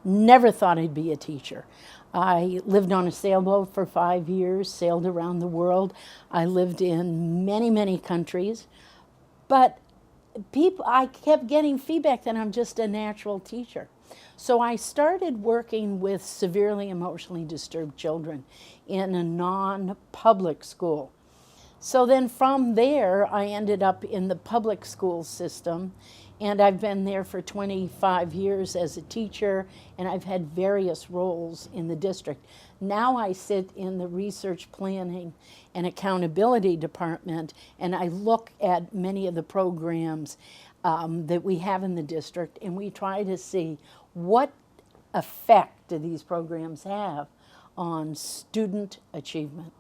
Never thought I'd be a teacher. I lived on a sailboat for 5 years, sailed around the world. I lived in many, many countries. But I kept getting feedback that I'm just a natural teacher. So I started working with severely emotionally disturbed children in a non-public school. So then from there, I ended up in the public school system, and I've been there for 25 years as a teacher, and I've had various roles in the district. Now I sit in the research planning and accountability department, and I look at many of the programs that we have in the district, and we try to see what effect do these programs have on student achievement.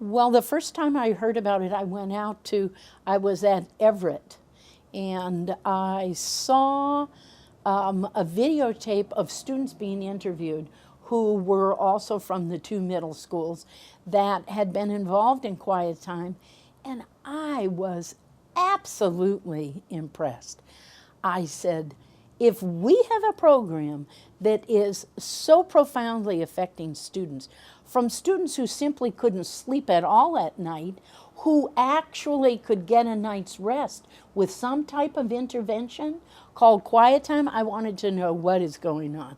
Well, the first time I heard about it, I was at Everett, and I saw a videotape of students being interviewed who were also from the 2 middle schools that had been involved in quiet time, and I was absolutely impressed. I said, if we have a program that is so profoundly affecting students, from students who simply couldn't sleep at all at night, who actually could get a night's rest with some type of intervention called quiet time, I wanted to know what is going on.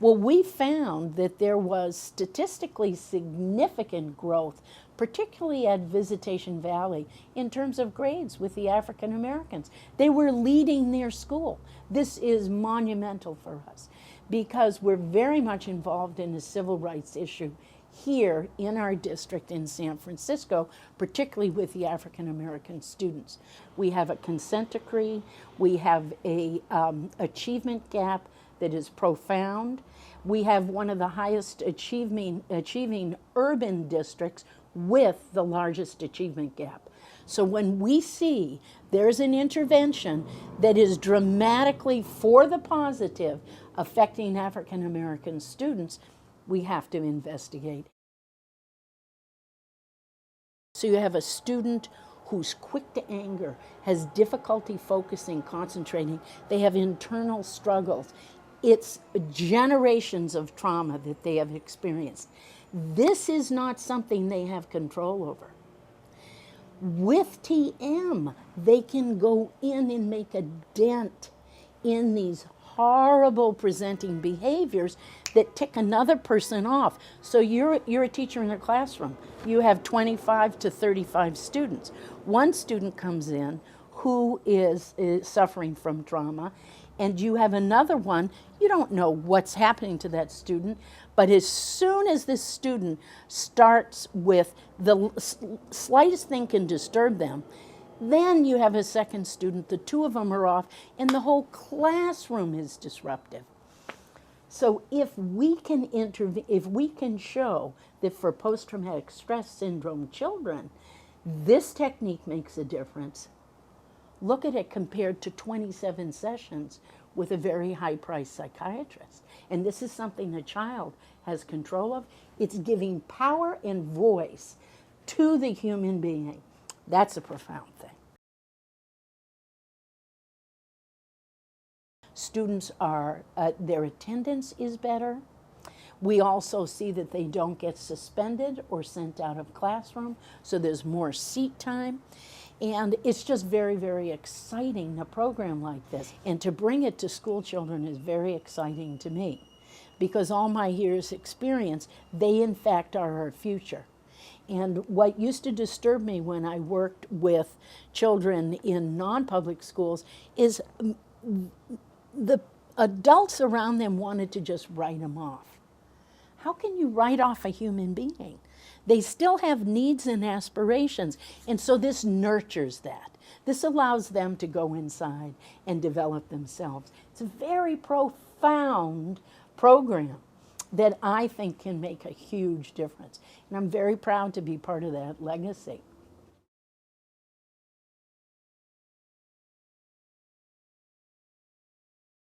Well, we found that there was statistically significant growth, particularly at Visitation Valley, in terms of grades with the African Americans. They were leading their school. This is monumental for us because we're very much involved in the civil rights issue here in our district in San Francisco, particularly with the African American students. We have a consent decree. We have a achievement gap that is profound. We have one of the highest achieving urban districts with the largest achievement gap. So when we see there's an intervention that is dramatically for the positive affecting African American students, we have to investigate. So you have a student who's quick to anger, has difficulty focusing, concentrating, they have internal struggles. It's generations of trauma that they have experienced. This is not something they have control over. With TM, they can go in and make a dent in these horrible presenting behaviors that tick another person off. So you're a teacher in a classroom. You have 25 to 35 students. One student comes in who is suffering from trauma, and you have another one, you don't know what's happening to that student, but as soon as this student starts with the slightest thing can disturb them, then you have a second student, the two of them are off, and the whole classroom is disruptive. So if we can if we can show that for post-traumatic stress syndrome children, this technique makes a difference, look at it compared to 27 sessions with a very high-priced psychiatrist. And this is something a child has control of. It's giving power and voice to the human being. That's a profound thing. Students are, their attendance is better. We also see that they don't get suspended or sent out of classroom, so there's more seat time. And it's just very, very exciting, a program like this. And to bring it to school children is very exciting to me because all my years' experience, they in fact are our future. And what used to disturb me when I worked with children in non-public schools is the adults around them wanted to just write them off. How can you write off a human being? They still have needs and aspirations, and so this nurtures that. This allows them to go inside and develop themselves. It's a very profound program that I think can make a huge difference, and I'm very proud to be part of that legacy.